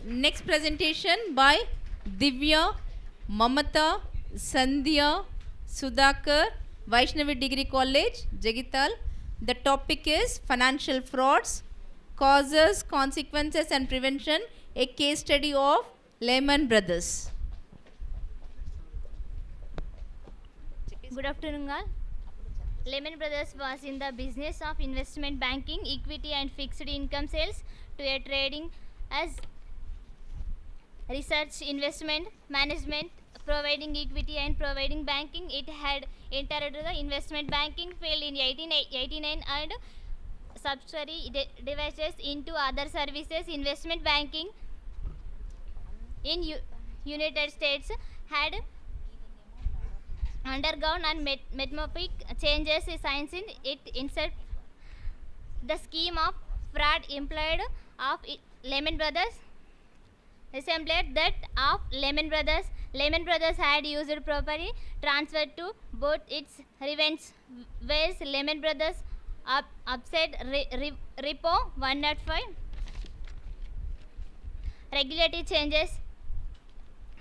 Next presentation by Divya, Mamata, Sandhya, Sudhakar, Vaishnavi Degree College, Jagital. The topic is financial frauds, causes, consequences and prevention, a case study of Lehman Brothers. Good afternoon, all. Lehman Brothers was in the business of investment banking, equity and fixed income sales to a trading as research, investment, management, providing equity and providing banking. It had entered the investment banking field in 1889 and subsidiary devices into other services. Investment banking in United States had undergone and metamorphic changes since it inserted the scheme of fraud employed of Lehman Brothers resembled that of Lehman Brothers. Lehman Brothers had used property transferred to both its revenge whereas Lehman Brothers upset repo 105 regulatory changes.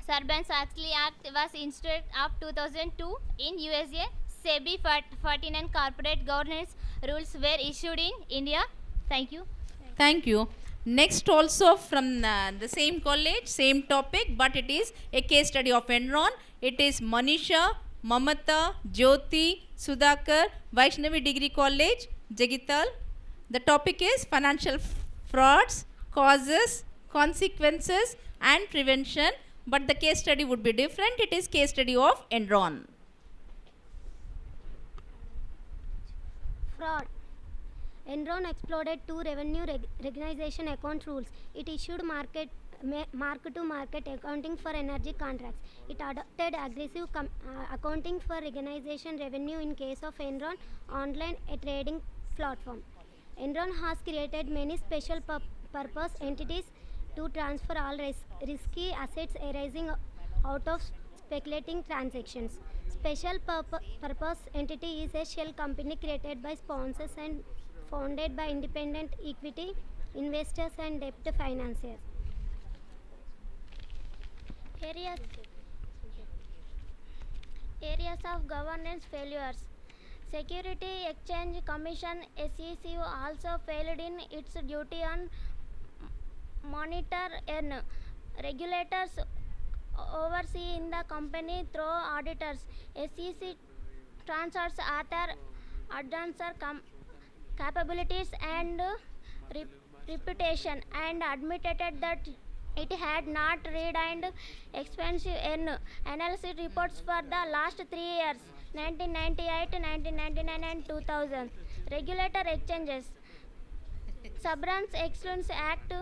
Sarbanes-Oxley Act was instituted of 2002 in USA. SEBI 49 corporate governance rules were issued in India. Thank you. Thank you. Next also from the same college, same topic, but it is a case study of Enron. It is Manisha, Mamata, Jyoti, Sudhakar, Vaishnavi Degree College, Jagital. The topic is financial frauds, causes, consequences and prevention. But the case study would be different. It is case study of Enron. Fraud. Enron exploited two revenue recognition account rules. It issued mark-to-market accounting for energy contracts. It adopted aggressive accounting for recognition revenue in case of Enron online trading platform. Enron has created many special purpose entities to transfer all risky assets arising out of speculating transactions. Special purpose entity is a shell company created by sponsors and founded by independent equity investors and debt financiers. Areas of governance failures. Security Exchange Commission SEC also failed in its duty on monitor and regulators oversee in the company through auditors. SEC transfers author advancer capabilities and reputation and admitted that it had not read and expensive analysis reports for the last 3 years 1998, 1999 and 2000. Regulator exchanges. Sarbanes Excellence Act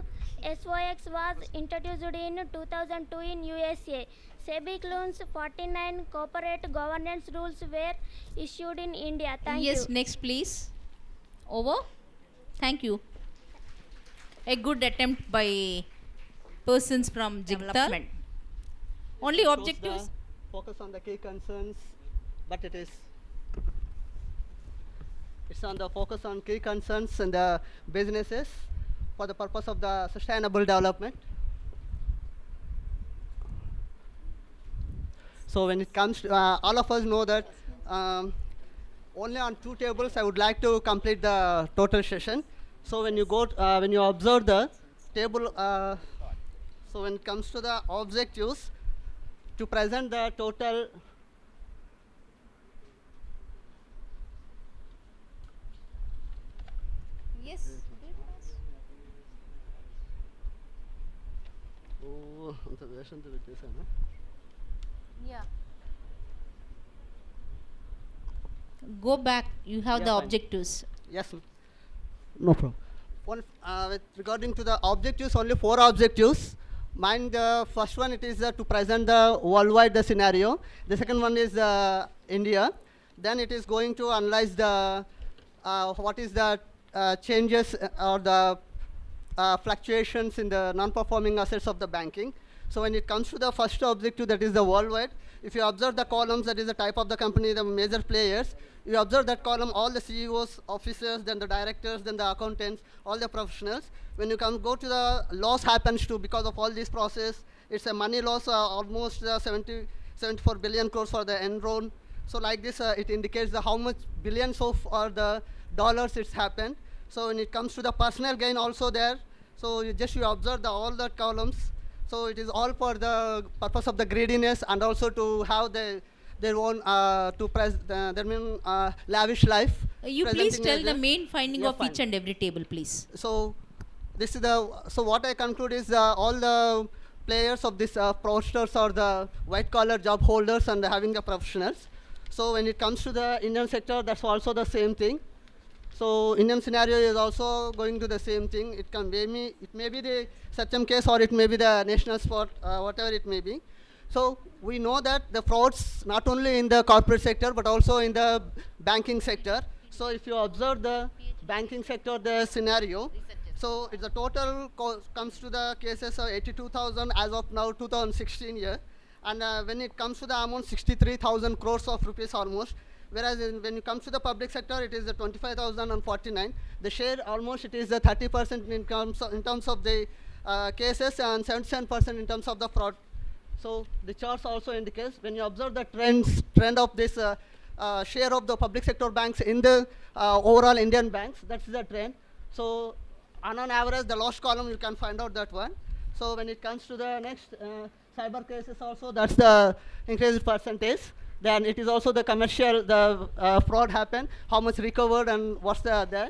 SOX was introduced in 2002 in USA. SEBI includes 49 corporate governance rules were issued in India. Thank you. Yes, next please. Over. Thank you. A good attempt by persons from development. Only objectives. Focus on the key concerns, but it's on the focus on key concerns and the businesses for the purpose of the sustainable development. So when it comes to, all of us know that only on 2 tables I would like to complete the total session. So when you go, when you observe the table, so when it comes to the objectives, to present the total Yes. Yeah. Go back. You have the fine. objectives. Yes, no problem. With regarding to the objectives, only 4 objectives. Mine, the first one, it is to present the worldwide scenario. The second one is India. Then it is going to analyze the what is the changes or the fluctuations in the non-performing assets of the banking. So when it comes to the first objective, that is the worldwide, if you observe the columns, that is the type of the company, the major players, you observe that column, all the CEOs, officers, then the directors, then the accountants, all the professionals. When you go to the loss happens to, because of all this process, it's a money loss, almost 74 billion crores for the Enron. So like this, it indicates how much billions of the dollars it's happened. So when it comes to the personal gain also there, so you observe all the columns. So it is all for the purpose of the greediness and also to have their own lavish life. You please tell the this. main finding Yeah, of fine. each and every table, please. So this is so what I conclude is all the players of this fraudsters are the white collar job holders and having the professionals. So when it comes to the Indian sector, that's also the same thing. So Indian scenario is also going to the same thing. It may be the Satyam case or it may be the national sport, whatever it may be. So we know that the frauds not only in the corporate sector but also in the banking sector. So if you observe the banking sector, the scenario, so it's the total comes to the cases of 82,000 as of now 2016 year. And when it comes to the amount 63,000 crores of rupees almost, whereas when it comes to the public sector, it is the 25,049. The share almost it is the 30% in terms of the cases and 77% in terms of the fraud. So the charts also indicates when you observe the trend of this share of the public sector banks in the overall Indian banks, that's the trend. So on an average, the lost column you can find out that one. So when it comes to the next cyber cases also, that's the increased percentage. Then it is also the commercial, the fraud happened, how much recovered and what's there.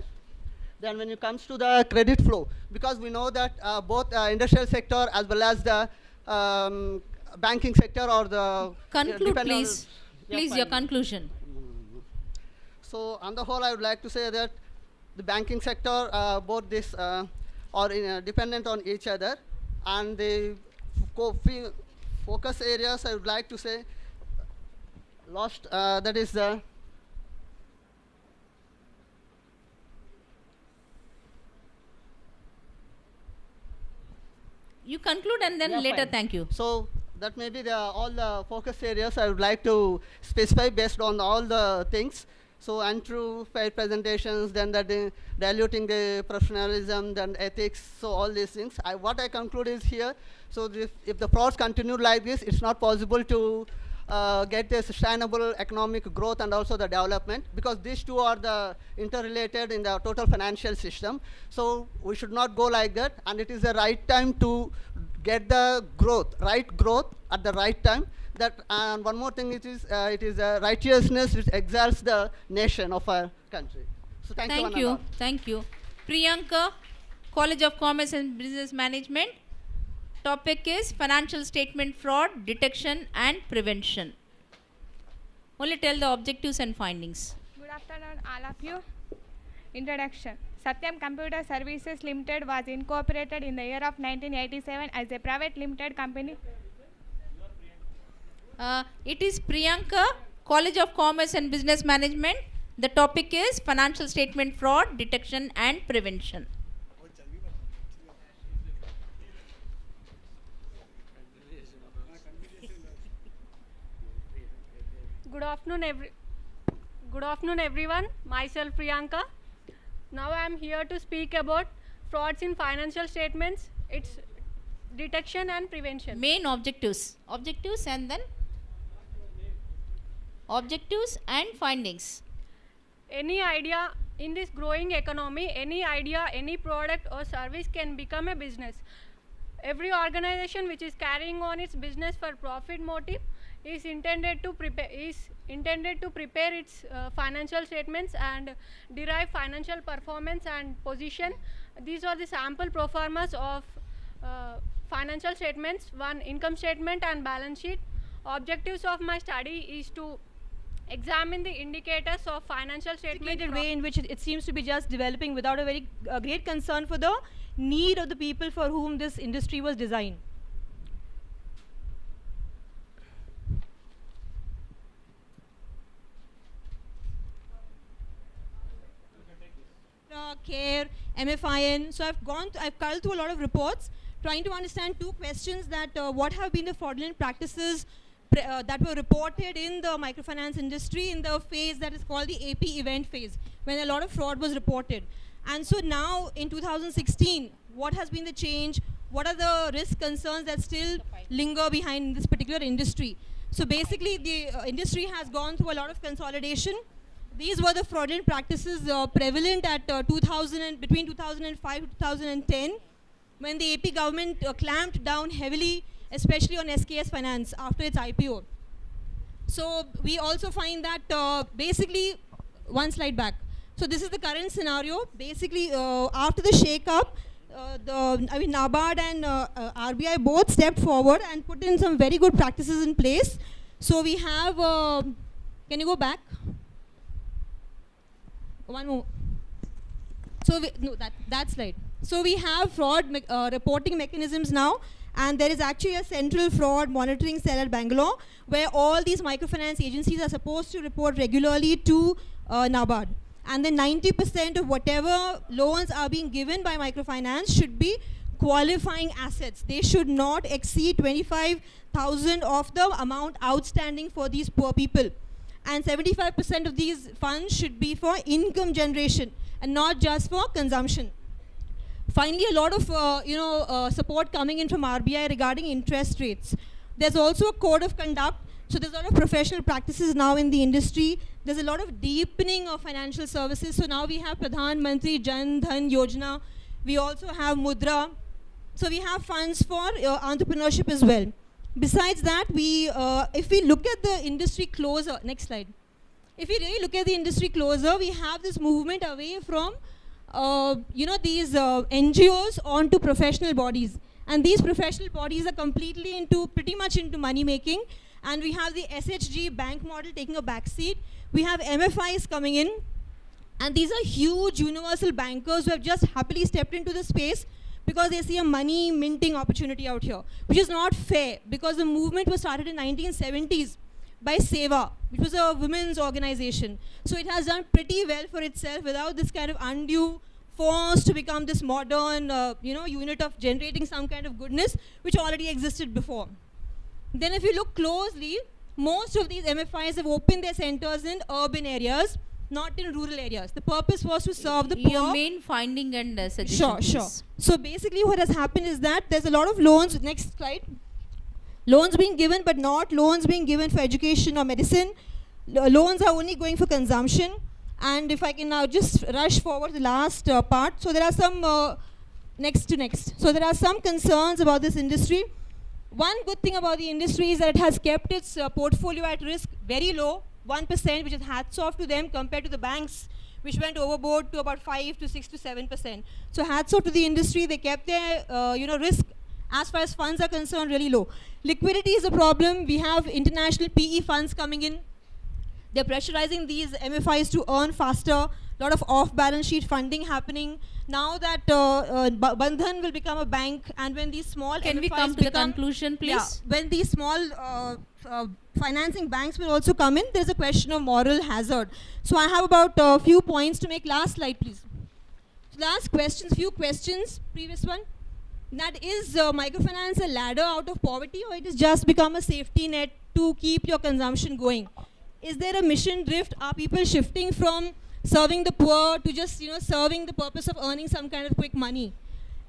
Then when it comes to the credit flow, because we know that both industrial sector as well as the banking sector or the Conclude, please. Yeah, Please, fine. your conclusion. So on the whole, I would like to say that the banking sector, both this are dependent on each other, and the focus areas I would like to say that is the You conclude and then Yeah, later fine. thank you. So that may be all the focus areas I would like to specify based on all the things. So untrue, fair presentations, then diluting the professionalism, then ethics, so all these things. What I conclude is here, so if the frauds continue like this, it's not possible to get a sustainable economic growth and also the development, because these two are the interrelated in the total financial system. So we should not go like that, and it is the right time to get the right growth at the right time. And one more thing, it is righteousness which exalts the nation of our country. So thank you. Thank you. Thank you. Priyanka, College of Commerce and Business Management. Topic is financial statement fraud, detection and prevention. Only tell the objectives and findings. Good afternoon, all of you. Introduction. Satyam Computer Services Limited was incorporated in the year of 1987 as a private limited company. It is Priyanka, College of Commerce and Business Management. The topic is financial statement fraud, detection and prevention. Good afternoon everyone. Myself Priyanka. Now I am here to speak about frauds in financial statements, its detection and prevention. Main objectives. Objectives and then objectives and findings. Any idea in this growing economy, any idea, any product or service can become a business. Every organization which is carrying on its business for profit motive is intended to prepare its financial statements and derive financial performance and position. These are the sample pro formas of financial statements. One, income statement and balance sheet. Objectives of my study is to examine the indicators of financial statement way in which it seems to be just developing without a very great concern for the need of the people for whom this industry was designed. CARE, MFIN. So I've culled through a lot of reports trying to understand two questions that what have been the fraudulent practices that were reported in the microfinance industry in the phase that is called the AP event phase, when a lot of fraud was reported. And so now in 2016, what has been the change? What are the risk concerns that still linger behind this particular industry? So basically the industry has gone through a lot of consolidation. These were the fraudulent practices prevalent at between 2005 to 2010, when the AP government clamped down heavily, especially on SKS Finance after its IPO. So we also find that basically, one slide back. So this is the current scenario. Basically, after the shake-up, NABARD and RBI both stepped forward and put in some very good practices in place. So we have, can you go back? One more. So that slide. So we have fraud reporting mechanisms now, and there is actually a central fraud monitoring cell at Bangalore, where all these microfinance agencies are supposed to report regularly to NABARD. And then 90% of whatever loans are being given by microfinance should be qualifying assets. They should not exceed 25,000 of the amount outstanding for these poor people. And 75% of these funds should be for income generation and not just for consumption. Finally, a lot of support coming in from RBI regarding interest rates. There's also a code of conduct. So there's a lot of professional practices now in the industry. There's a lot of deepening of financial services. So now we have Pradhan Mantri Jan Dhan Yojana. We also have Mudra. So we have funds for entrepreneurship as well. Besides that, if we look at the industry closer, next slide. If we really look at the industry closer, we have this movement away from these NGOs onto professional bodies. And these professional bodies are completely pretty much into money making. And we have the SHG bank model taking a backseat. We have MFIs coming in. And these are huge universal bankers who have just happily stepped into the space because they see a money minting opportunity out here, which is not fair, because the movement was started in 1970s by SEVA, which was a women's organization. So it has done pretty well for itself without this kind of undue force to become this modern unit of generating some kind of goodness, which already existed before. Then if you look closely, most of these MFIs have opened their centers in urban areas, not in rural areas. The purpose was to serve the poor. Your main finding and suggestion. Sure. So basically what has happened is that there's a lot of loans, next slide, loans being given but not loans being given for education or medicine. Loans are only going for consumption. And if I can now just rush forward the last part. So there are some, next. So there are some concerns about this industry. One good thing about the industry is that it has kept its portfolio at risk very low, 1%, which is hats off to them compared to the banks, which went overboard to about 5 to 6 to 7%. So hats off to the industry. They kept their risk as far as funds are concerned really low. Liquidity is a problem. We have international PE funds coming in. They're pressurizing these MFIs to earn faster. A lot of off-balance sheet funding happening. Now that Bandhan will become a bank, and when these small Can MFIs we come to the conclusion, please? Yeah, when these small financing banks will also come in, there's a question of moral hazard. So I have about a few points to make. Last slide, please. Last questions, few questions, previous one. That is microfinance a ladder out of poverty, or it has just become a safety net to keep your consumption going? Is there a mission drift? Are people shifting from serving the poor to just serving the purpose of earning some kind of quick money?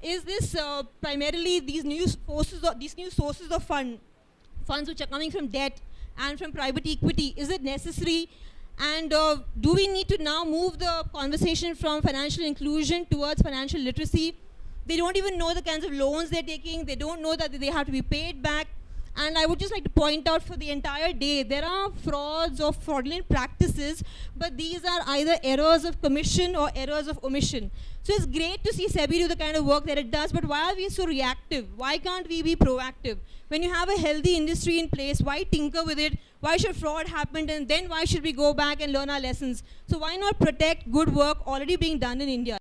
Is this primarily these new sources of funds which are coming from debt and from private equity? Is it necessary? And do we need to now move the conversation from financial inclusion towards financial literacy? They don't even know the kinds of loans they're taking. They don't know that they have to be paid back. And I would just like to point out, for the entire day, there are frauds or fraudulent practices, but these are either errors of commission or errors of omission. So it's great to see SEBI do the kind of work that it does, but why are we so reactive? Why can't we be proactive? When you have a healthy industry in place, why tinker with it? Why should fraud happen? And then why should we go back and learn our lessons? So why not protect good work already being done in India?